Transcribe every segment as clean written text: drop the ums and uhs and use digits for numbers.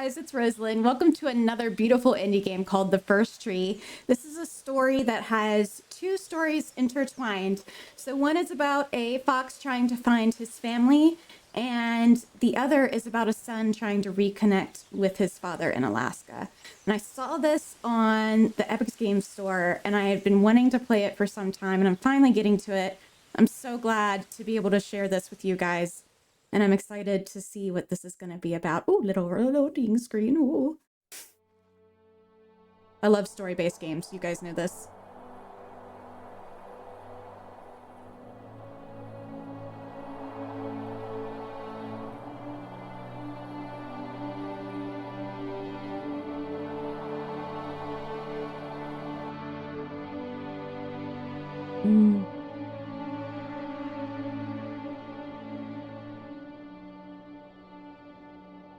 guys, it's Rosealyn. Welcome to another beautiful indie game called The First Tree. This is a story that has two stories intertwined. So one is about a fox trying to find his family, and the other is about a son trying to reconnect with his father in Alaska. And I saw this on the Epic Games Store, and I had been wanting to play it for some time, and I'm finally getting to it. I'm so glad to be able to share this with you guys. And I'm excited to see what this is going to be about. Oh, little loading screen. Ooh. I love story-based games. You guys know this.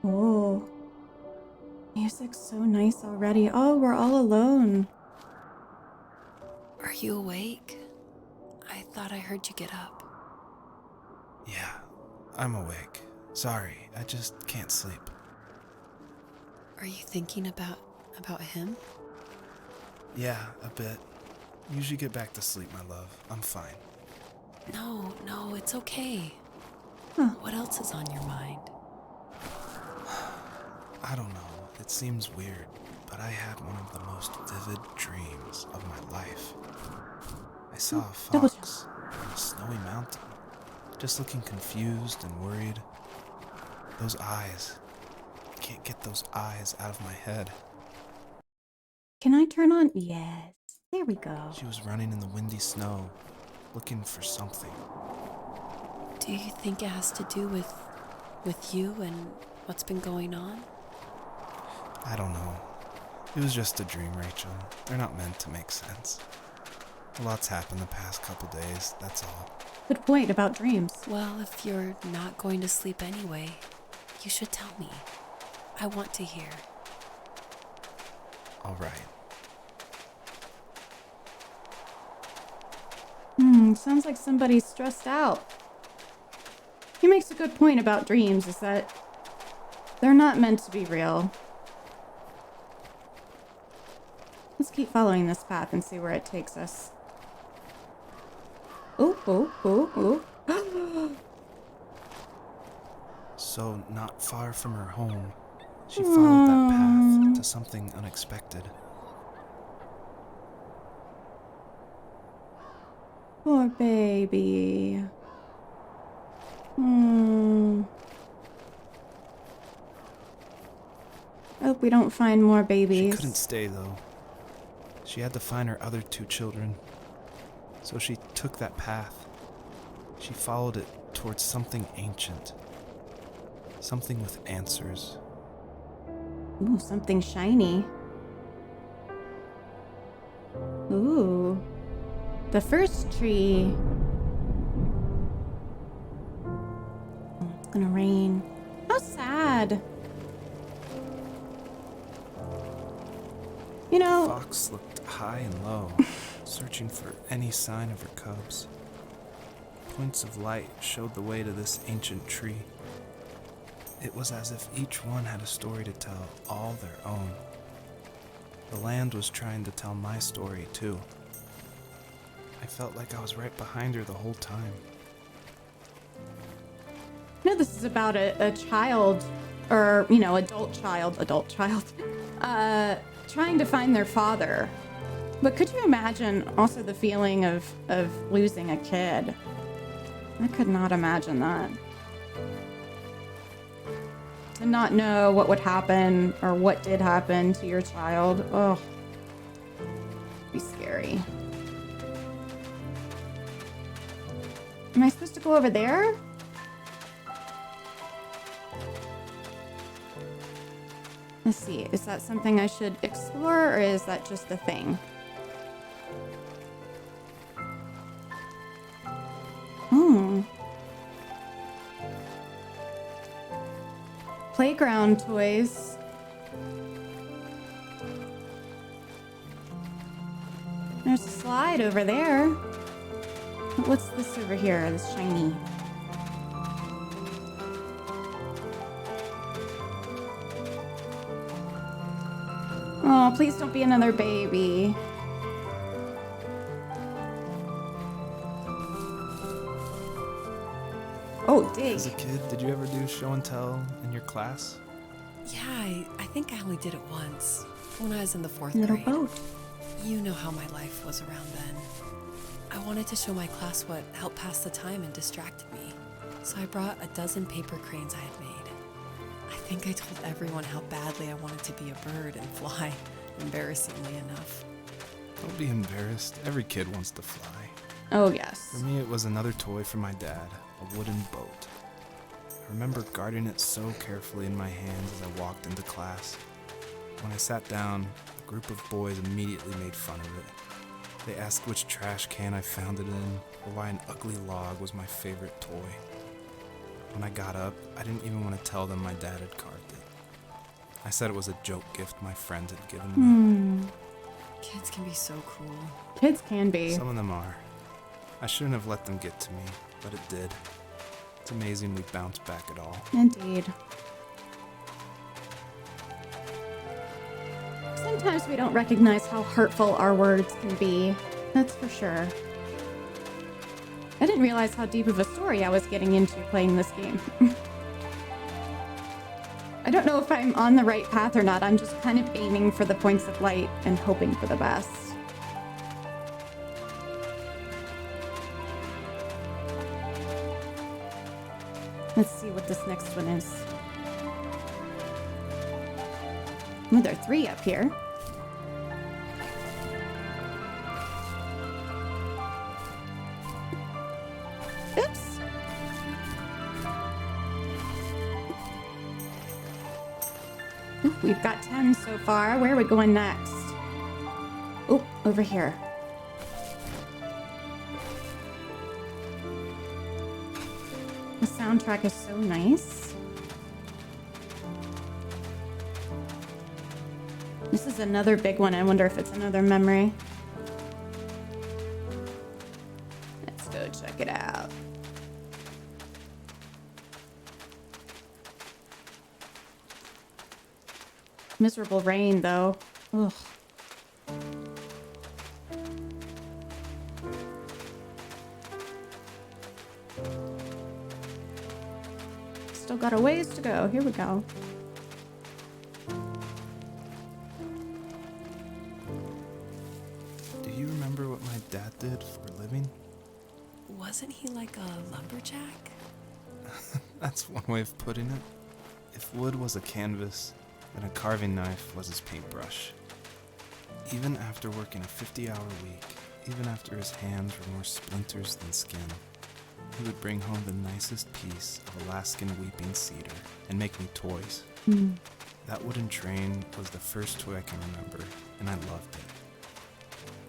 Oh, music's so nice already. Oh, we're all alone. Are you awake? I thought I heard you get up. Yeah, I'm awake. Sorry, I just can't sleep. Are you thinking about him? Yeah, a bit. Usually get back to sleep, my love. I'm fine. No, it's okay. Huh. What else is on your mind? I don't know. It seems weird, but I had one of the most vivid dreams of my life. I saw a fox on a snowy mountain, just looking confused and worried. Those eyes. I can't get those eyes out of my head. Can I turn on? Yes. There we go. She was running in the windy snow, looking for something. Do you think it has to do with you and what's been going on? I don't know. It was just a dream, Rachel. They're not meant to make sense. A lot's happened the past couple days, that's all. Good point about dreams. Well, if you're not going to sleep anyway, you should tell me. I want to hear. All right. Sounds like somebody's stressed out. He makes a good point about dreams, is that they're not meant to be real. Let's keep following this path and see where it takes us. Oh. So, not far from her home, she followed that path to something unexpected. Poor baby. Hope we don't find more babies. She couldn't stay, though. She had to find her other two children. So she took that path. She followed it towards something ancient. Something with answers. Ooh, something shiny. Ooh. The first tree. Oh, it's gonna rain. How sad. You know... Fox looked high and low, searching for any sign of her cubs. Points of light showed the way to this ancient tree. It was as if each one had a story to tell, all their own. The land was trying to tell my story, too. I felt like I was right behind her the whole time. I know this is about a child, or, adult child, trying to find their father. But could you imagine also the feeling of losing a kid? I could not imagine that. To not know what would happen or what did happen to your child. Oh, it'd be scary. Am I supposed to go over there? Let's see, is that something I should explore, or is that just a thing? Playground toys. There's a slide over there. What's this over here? This shiny. Oh, please don't be another baby. Oh, dig. As a kid, did you ever do show and tell in your class? Yeah, I think I only did it once, when I was in the 4th Little grade. boat. You know how my life was around then. I wanted to show my class what helped pass the time and distracted me. So I brought a dozen paper cranes I had made. I think I told everyone how badly I wanted to be a bird and fly, embarrassingly enough. Don't be embarrassed. Every kid wants to fly. Oh, yes. For me, it was another toy from my dad, a wooden boat. I remember guarding it so carefully in my hands as I walked into class. When I sat down, a group of boys immediately made fun of it. They asked which trash can I found it in, or why an ugly log was my favorite toy. When I got up, I didn't even want to tell them my dad had carved it. I said it was a joke gift my friend had given me. Kids can be so cruel. Kids can be. Some of them are. I shouldn't have let them get to me, but it did. It's amazing we bounced back at all. Indeed. Sometimes we don't recognize how hurtful our words can be. That's for sure. I didn't realize how deep of a story I was getting into playing this game. I don't know if I'm on the right path or not. I'm just kind of aiming for the points of light and hoping for the best. Let's see what this next one is. Oh, there are 3 up here. Oops. Ooh, we've got 10 so far. Where are we going next? Oh, over here. The soundtrack is so nice. This is another big one. I wonder if it's another memory. Let's go check it out. Miserable rain, though. Ugh. Still got a ways to go. Here we go. Do you remember what my dad did for a living? Wasn't he like a lumberjack? That's one way of putting it. If wood was a canvas, then a carving knife was his paintbrush. Even after working a 50-hour week, even after his hands were more splinters than skin, he would bring home the nicest piece of Alaskan weeping cedar and make me toys. That wooden train was the first toy I can remember, and I loved it.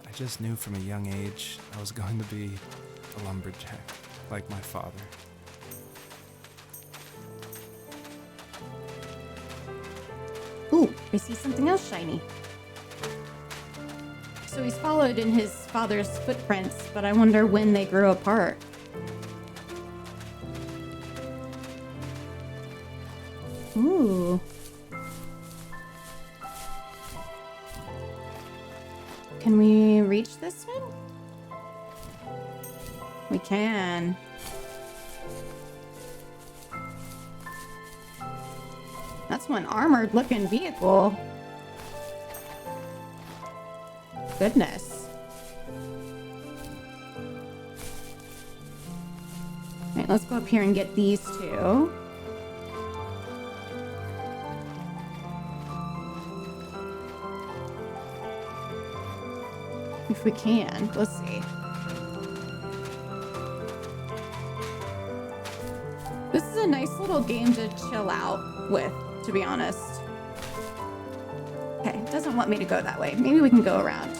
I just knew from a young age I was going to be a lumberjack, like my father. Ooh, I see something else shiny. So he's followed in his father's footprints, but I wonder when they grew apart. Ooh. Can we reach this one? We can. That's one armored looking vehicle. Goodness. Alright, let's go up here and get these two. If we can. Let's see. This is a nice little game to chill out with, to be honest. Okay, it doesn't want me to go that way. Maybe we can go around.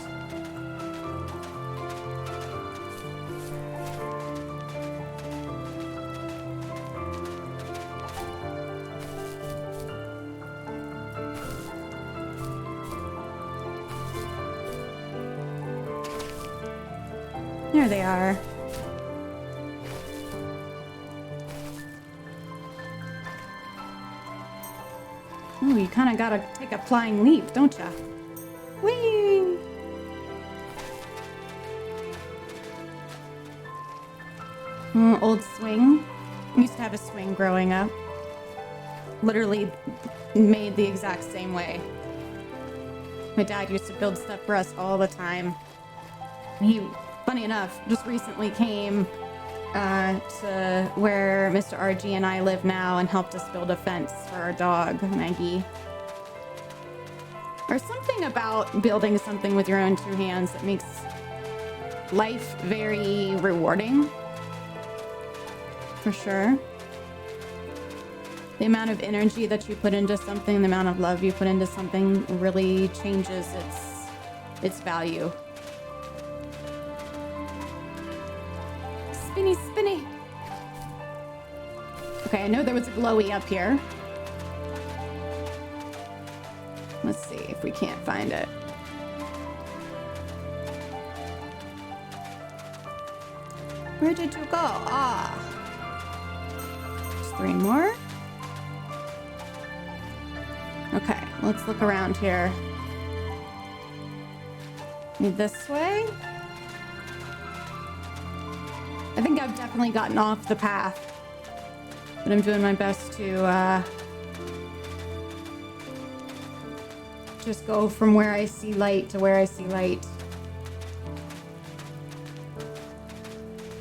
There they are. Ooh, you kind of gotta take a flying leap, don't ya? Whee! Old swing. We used to have a swing growing up. Literally made the exact same way. My dad used to build stuff for us all the time. He, funny enough, just recently came to where Mr. RG and I live now and helped us build a fence for our dog, Maggie. There's something about building something with your own two hands that makes life very rewarding. For sure. The amount of energy that you put into something, the amount of love you put into something really changes its value. Spinny, spinny. Okay, I know there was a glowy up here. Let's see if we can't find it. Where did you go? Ah. Just 3 more. Okay, let's look around here. Maybe this way? I think I've definitely gotten off the path, but I'm doing my best to just go from where I see light to where I see light.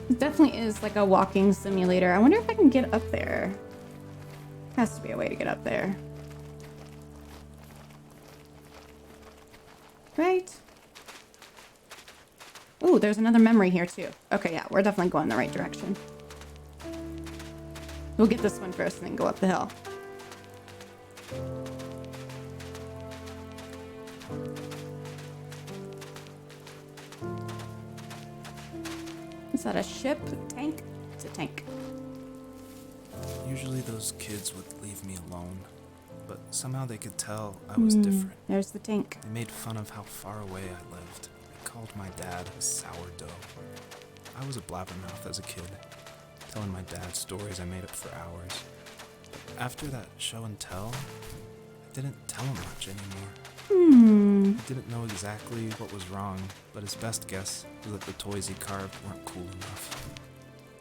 It definitely is like a walking simulator. I wonder if I can get up there. Has to be a way to get up there. Right? Oh, there's another memory here too. Okay, yeah, we're definitely going the right direction. We'll get this one first and then go up the hill. Is that a ship? Tank? It's a tank. Usually those kids would leave me alone, but somehow they could tell I was different. There's the tank. They made fun of how far away I lived. They called my dad a sourdough. I was a blabbermouth as a kid, telling my dad stories I made up for hours. But after that show and tell, I didn't tell him much anymore. He didn't know exactly what was wrong, but his best guess was that the toys he carved weren't cool enough.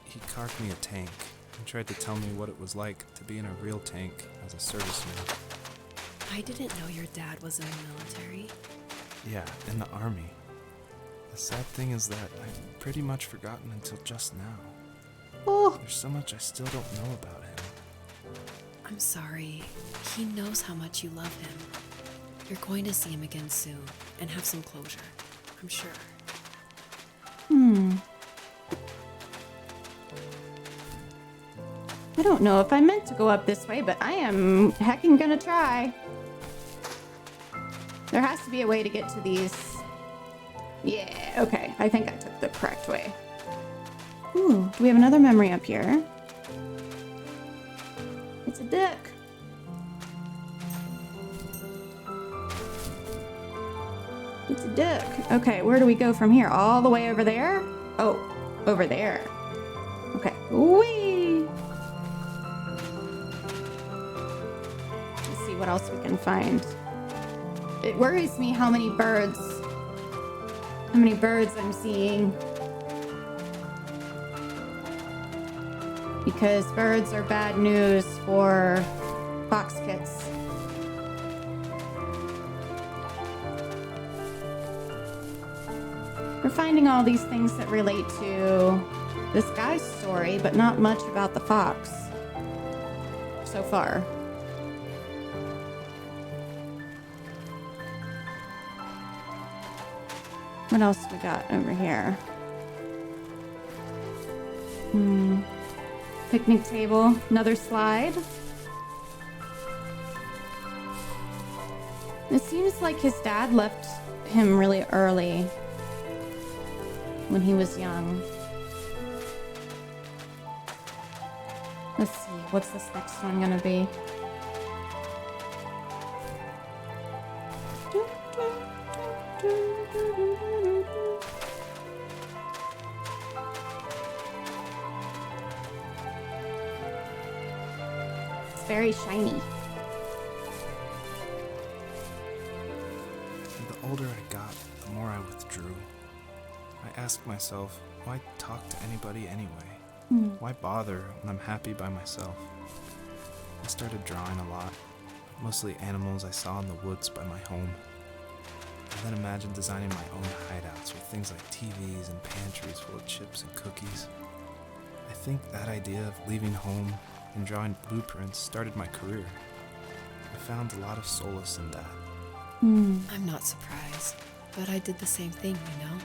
He carved me a tank and tried to tell me what it was like to be in a real tank as a serviceman. I didn't know your dad was in the military. Yeah, in the army. The sad thing is that I've pretty much forgotten until just now. Oh, There's so much I still don't know about him. I'm sorry. He knows how much you love him. You're going to see him again soon and have some closure, I'm sure. I don't know if I meant to go up this way, but I am heckin' gonna try. There has to be a way to get to these. Yeah, okay. I think I took the correct way. Ooh, do we have another memory up here? It's a duck. It's a duck. Okay, where do we go from here? All the way over there? Oh, over there. Okay. Whee! Let's see what else we can find. It worries me how many birds I'm seeing. Because birds are bad news for fox kits. We're finding all these things that relate to this guy's story, but not much about the fox so far. What else we got over here? Picnic table, another slide. It seems like his dad left him really early when he was young. Let's see, what's this next one gonna be? It's very shiny. The The older I got, the more I withdrew. I asked myself, why talk to anybody anyway? Why bother when I'm happy by myself? I started drawing a lot, mostly animals I saw in the woods by my home. I then imagined designing my own hideouts with things like TVs and pantries full of chips and cookies. I think that idea of leaving home and drawing blueprints started my career. I found a lot of solace in that. I'm not surprised, but I did the same thing, you know?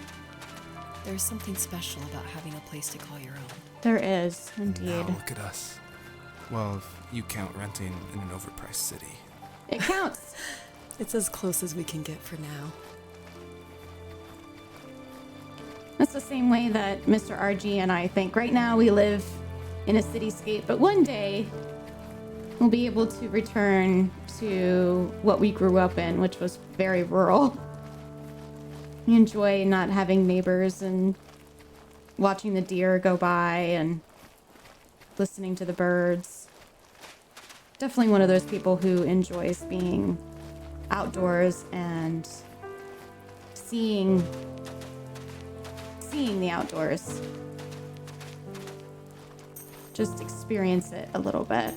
There's something special about having a place to call your own. There is, And indeed. now look at us. Well, if you count renting in an overpriced city. It counts. It's as close as we can get for now. That's the same way that Mr. RG and I think. Right now we live in a cityscape, but one day we'll be able to return to what we grew up in, which was very rural. We enjoy not having neighbors and watching the deer go by and listening to the birds. Definitely one of those people who enjoys being outdoors and seeing the outdoors. Just experience it a little bit.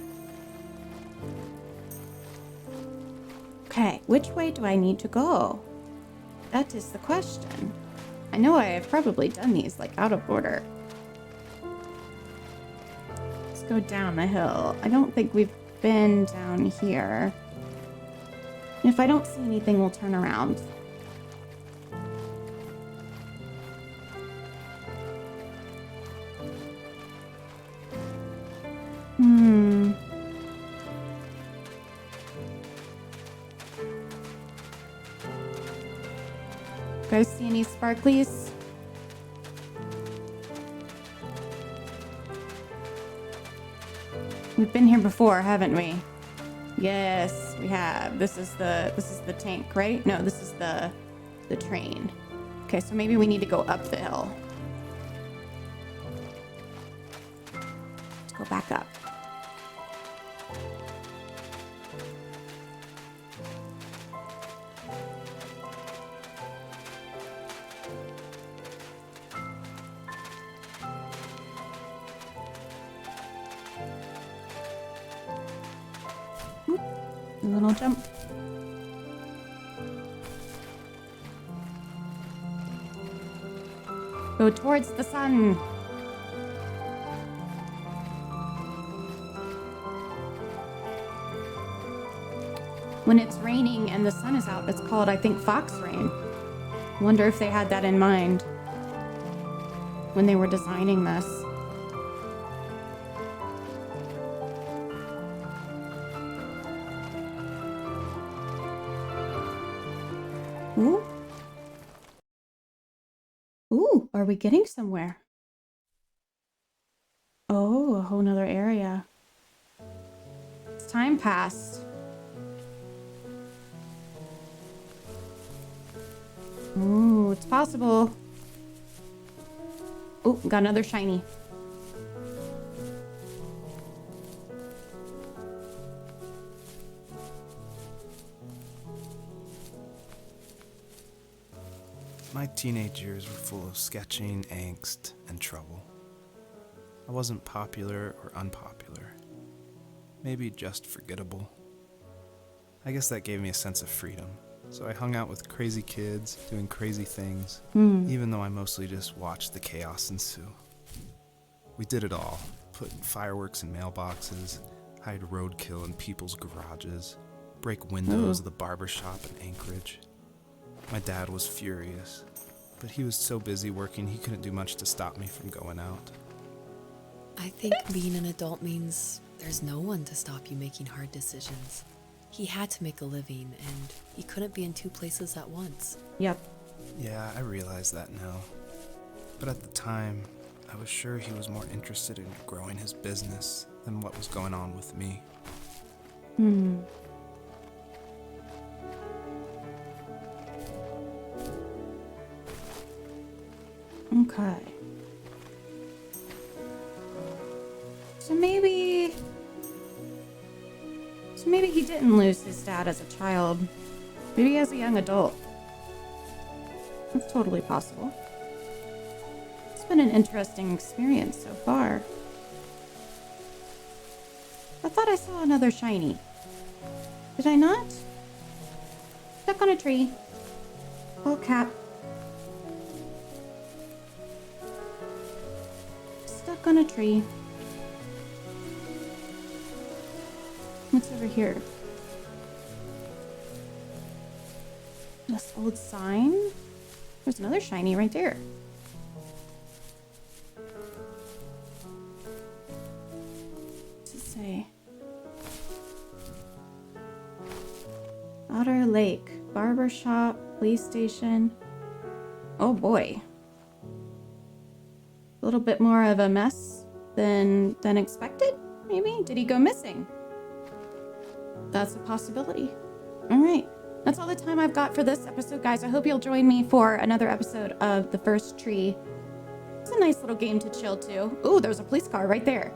Okay, which way do I need to go? That is the question. I know I have probably done these like out of order. Let's go down the hill. I don't think we've been down here. If I don't see anything, we'll turn around. Guys, see any sparklies? We've been here before, haven't we? Yes, we have. This is the tank, right? No, this is the train. Okay, so maybe we need to go up the hill. Let's go back up. A little jump. Go towards the sun. When it's raining and the sun is out, it's called, I think, fox rain. Wonder if they had that in mind when they were designing this. Ooh. Ooh, are we getting somewhere? Oh, a whole nother area. It's time passed. Ooh, it's possible. Oh, got another shiny. My teenage years were full of sketching, angst, and trouble. I wasn't popular or unpopular. Maybe just forgettable. I guess that gave me a sense of freedom. So I hung out with crazy kids, doing crazy things, even though I mostly just watched the chaos ensue. We did it all, put fireworks in mailboxes, hide roadkill in people's garages, break windows of the barber shop in Anchorage. My dad was furious, but he was so busy working he couldn't do much to stop me from going out. I think being an adult means there's no one to stop you making hard decisions. He had to make a living, and he couldn't be in two places at once. Yep. Yeah, I realize that now. But at the time, I was sure he was more interested in growing his business than what was going on with me. Okay. So maybe he didn't lose his dad as a child. Maybe as a young adult. It's totally possible. It's been an interesting experience so far. I thought I saw another shiny. Did I not? Stuck on a tree. All cap. Stuck on a tree. What's over here? This old sign? There's another shiny right there. What's it say? Otter Lake, barber shop, police station. Oh boy. A little bit more of a mess than expected, maybe? Did he go missing? That's a possibility. All right. That's all the time I've got for this episode, guys. I hope you'll join me for another episode of The First Tree. It's a nice little game to chill to. Ooh, there's a police car right there.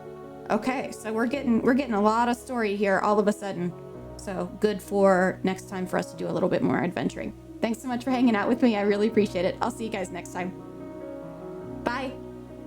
Okay, so we're getting a lot of story here all of a sudden. So good for next time for us to do a little bit more adventuring. Thanks so much for hanging out with me. I really appreciate it. I'll see you guys next time. Bye.